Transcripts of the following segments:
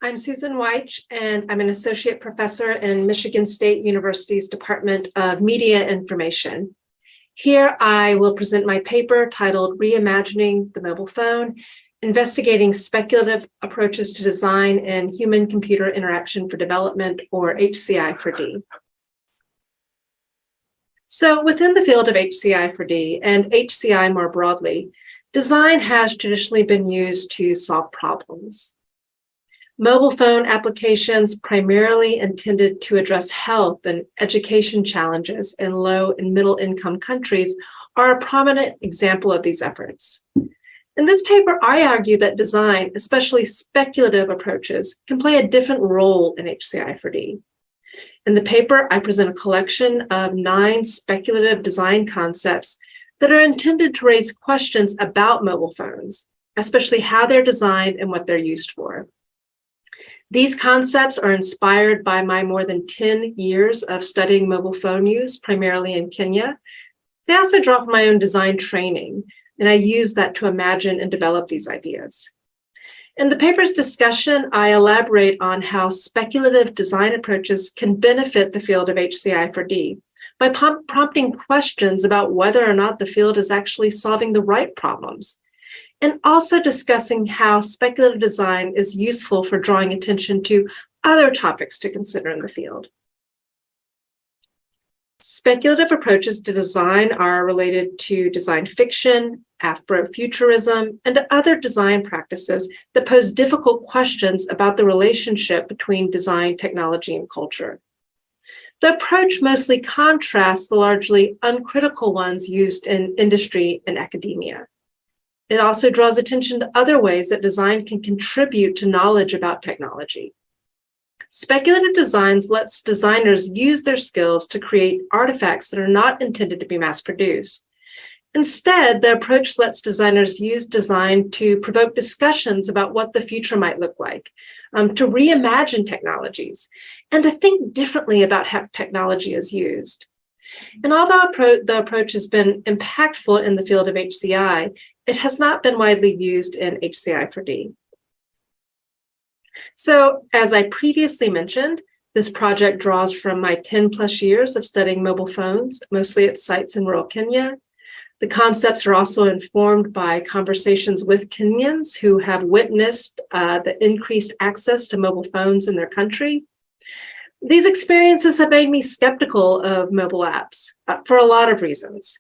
I'm Susan Wyche, and I'm an associate professor in Michigan State University's Department of Media Information. Here I will present my paper titled Reimagining the Mobile Phone, Investigating Speculative Approaches to Design and Human-Computer Interaction for Development, or HCI4D. So within the field of HCI4D and HCI more broadly, design has traditionally been used to solve problems. Mobile phone applications primarily intended to address health and education challenges in low and middle income countries are a prominent example of these efforts. In this paper, I argue that design, especially speculative approaches, can play a different role in HCI4D. In the paper, I present a collection of 9 speculative design concepts that are intended to raise questions about mobile phones, especially how they're designed and what they're used for. These concepts are inspired by my more than 10 years of studying mobile phone use, primarily in Kenya. They also draw from my own design training, and I use that to imagine and develop these ideas. In the paper's discussion, I elaborate on how speculative design approaches can benefit the field of HCI4D by prompting questions about whether or not the field is actually solving the right problems, and also discussing how speculative design is useful for drawing attention to other topics to consider in the field. Speculative approaches to design are related to design fiction, Afrofuturism, and other design practices that pose difficult questions about the relationship between design, technology, and culture. The approach mostly contrasts the largely uncritical ones used in industry and academia. It also draws attention to other ways that design can contribute to knowledge about technology. Speculative designs lets designers use their skills to create artifacts that are not intended to be mass-produced. Instead, the approach lets designers use design to provoke discussions about what the future might look like, to reimagine technologies, and to think differently about how technology is used. And although the approach has been impactful in the field of HCI, it has not been widely used in HCI4D. So, as I previously mentioned, this project draws from my 10+ years of studying mobile phones, mostly at sites in rural Kenya. The concepts are also informed by conversations with Kenyans who have witnessed the increased access to mobile phones in their country. These experiences have made me skeptical of mobile apps for a lot of reasons.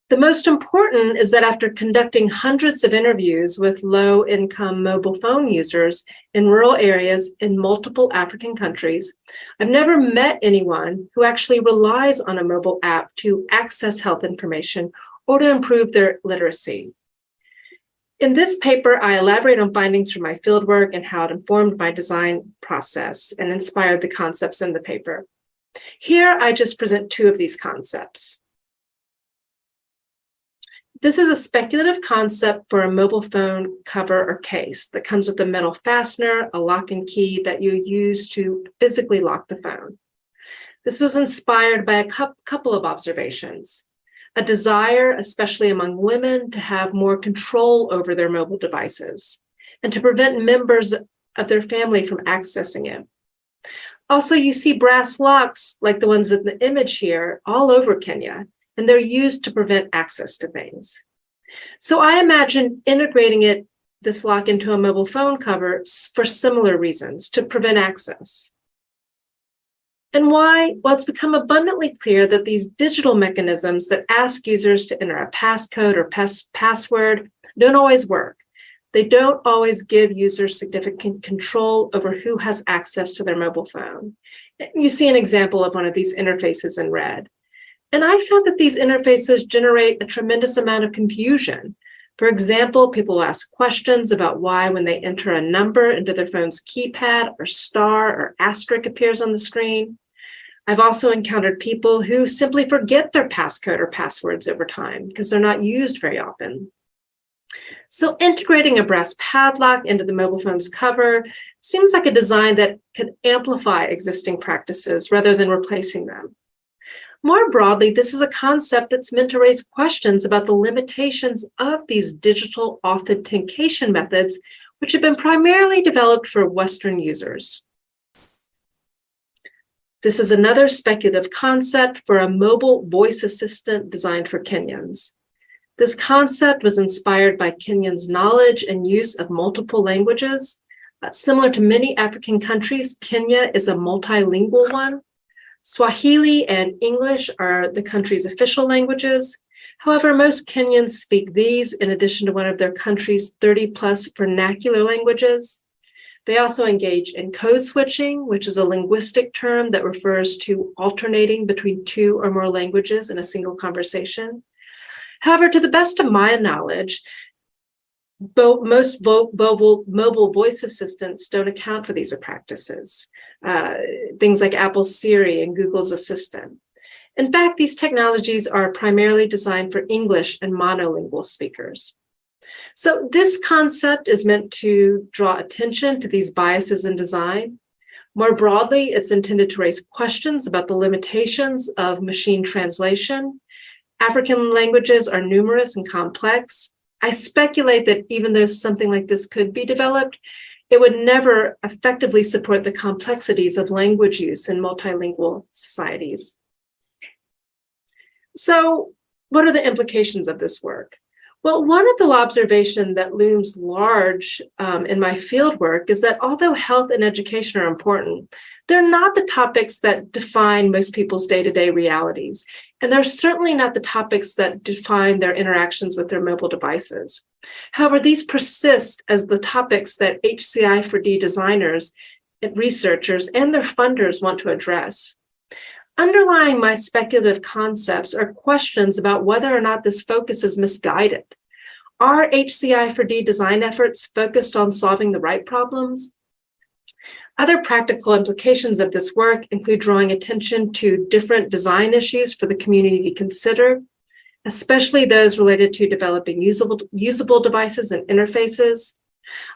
The most important is that after conducting hundreds of interviews with low-income mobile phone users in rural areas in multiple African countries, I've never met anyone who actually relies on a mobile app to access health information or to improve their literacy. In this paper, I elaborate on findings from my fieldwork and how it informed my design process and inspired the concepts in the paper. Here, I just present 2 of these concepts. This is a speculative concept for a mobile phone cover or case that comes with a metal fastener, a lock and key that you use to physically lock the phone. This was inspired by a couple of observations. A desire, especially among women, to have more control over their mobile devices and to prevent members of their family from accessing it. Also, you see brass locks like the ones in the image here all over Kenya, and they're used to prevent access to things. So I imagine integrating this lock into a mobile phone cover for similar reasons, to prevent access. And why? Well, it's become abundantly clear that these digital mechanisms that ask users to enter a passcode or password don't always work. They don't always give users significant control over who has access to their mobile phone. You see an example of one of these interfaces in red. And I found that these interfaces generate a tremendous amount of confusion. For example, people ask questions about why when they enter a number into their phone's keypad or star or asterisk appears on the screen. I've also encountered people who simply forget their passcode or passwords over time because they're not used very often. So integrating a brass padlock into the mobile phone's cover seems like a design that could amplify existing practices rather than replacing them. More broadly, this is a concept that's meant to raise questions about the limitations of these digital authentication methods which had been primarily developed for Western users. This is another speculative concept for a mobile voice assistant designed for Kenyans. This concept was inspired by Kenyans' knowledge and use of multiple languages. Similar to many African countries, Kenya is a multilingual one. Swahili and English are the country's official languages. However, most Kenyans speak these in addition to one of their country's 30+ vernacular languages. They also engage in code switching, which is a linguistic term that refers to alternating between two or more languages in a single conversation. However, to the best of my knowledge, most mobile voice assistants don't account for these practices, things like Apple's Siri and Google's Assistant. In fact, these technologies are primarily designed for English and monolingual speakers. So this concept is meant to draw attention to these biases in design. More broadly, it's intended to raise questions about the limitations of machine translation. African languages are numerous and complex. I speculate that even though something like this could be developed, it would never effectively support the complexities of language use in multilingual societies. So, what are the implications of this work? Well, one of the observations that looms large in my fieldwork is that although health and education are important, they're not the topics that define most people's day-to-day realities. And they're certainly not the topics that define their interactions with their mobile devices. However, these persist as the topics that HCI4D designers, researchers, and their funders want to address. Underlying my speculative concepts are questions about whether or not this focus is misguided. Are HCI4D design efforts focused on solving the right problems? Other practical implications of this work include drawing attention to different design issues for the community to consider, especially those related to developing usable devices and interfaces.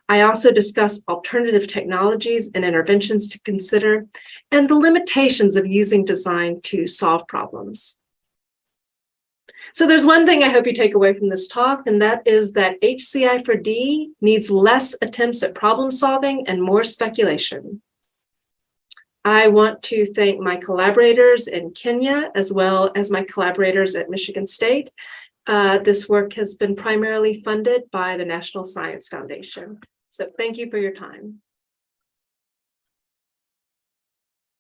I also discuss alternative technologies and interventions to consider, and the limitations of using design to solve problems. So there's one thing I hope you take away from this talk, and that is that HCI4D needs less attempts at problem solving and more speculation. I want to thank my collaborators in Kenya, as well as my collaborators at Michigan State. This work has been primarily funded by the National Science Foundation. So thank you for your time.